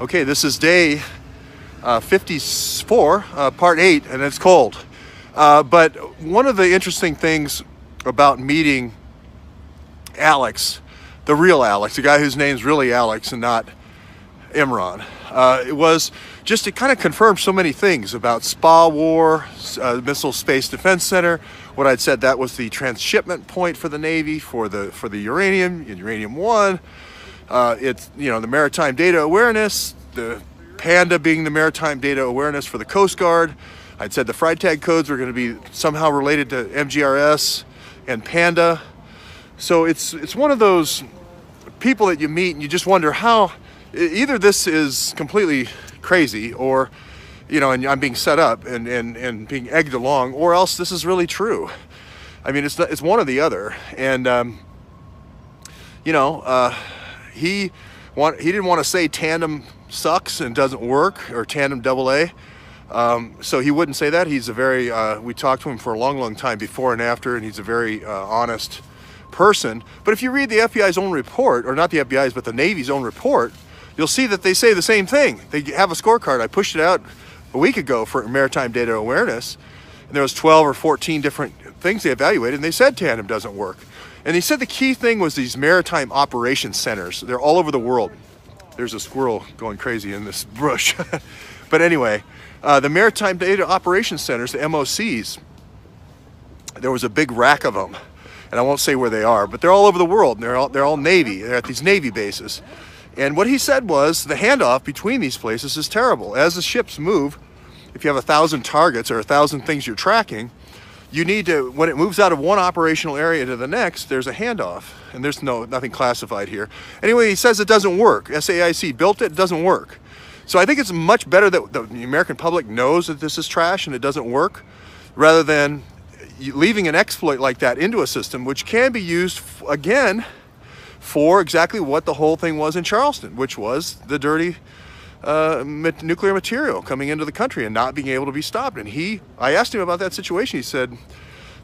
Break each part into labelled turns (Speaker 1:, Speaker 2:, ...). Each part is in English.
Speaker 1: Okay, this is day 54, part 8, and it's cold. But one of the interesting things about meeting Alex, the real Alex, the guy whose name's really Alex and not Imran, it was just to kind of confirm so many things about SPA war, Missile Space Defense Center. What I'd said, that was the transshipment point for the Navy for the uranium 1. It's, the maritime data awareness, the PANDA being the maritime data awareness for the Coast Guard. I'd said the Freitag codes were going to be somehow related to MGRS and PANDA. So it's one of those people that you meet and you just wonder how either this is completely crazy or, and I'm being set up and being egged along, or else this is really true. I mean, it's one or the other. And, he didn't want to say tandem sucks and doesn't work, or tandem AA. So he wouldn't say that. He's a very, we talked to him for a long time before and after, and he's a very honest person. But if you read the FBI's own report, or not the FBI's, but the Navy's own report, you'll see that they say the same thing. They have a scorecard. I pushed it out a week ago for maritime data awareness, and there was 12 or 14 different things they evaluated, and they said tandem doesn't work. And he said the key thing was these maritime operations centers. They're all over the world. There's a squirrel going crazy in this bush. But anyway, the maritime data operations centers, the MOCs, there was a big rack of them. And I won't say where they are, but they're all over the world. And they're all Navy. They're at these Navy bases. And what he said was the handoff between these places is terrible. As the ships move, if you have 1,000 targets or 1,000 things you're tracking, you need to, when it moves out of one operational area to the next, there's a handoff. And there's nothing classified here. Anyway, he says it doesn't work. SAIC built it doesn't work. So I think it's much better that the American public knows that this is trash and it doesn't work, rather than leaving an exploit like that into a system, which can be used, again, for exactly what the whole thing was in Charleston, which was the dirty nuclear material coming into the country and not being able to be stopped. And I asked him about that situation. He said,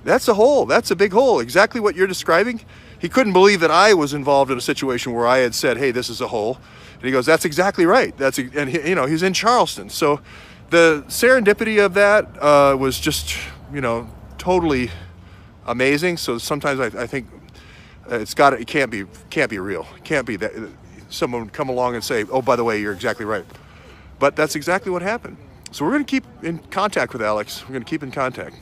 Speaker 1: that's a hole. That's a big hole. Exactly what you're describing. He couldn't believe that I was involved in a situation where I had said, hey, this is a hole. And he goes, that's exactly right. He's in Charleston. So the serendipity of that was just, totally amazing. So sometimes I think it can't be real. It can't be that someone would come along and say, oh, by the way, you're exactly right. But that's exactly what happened. So we're going to keep in contact with Alex. We're going to keep in contact.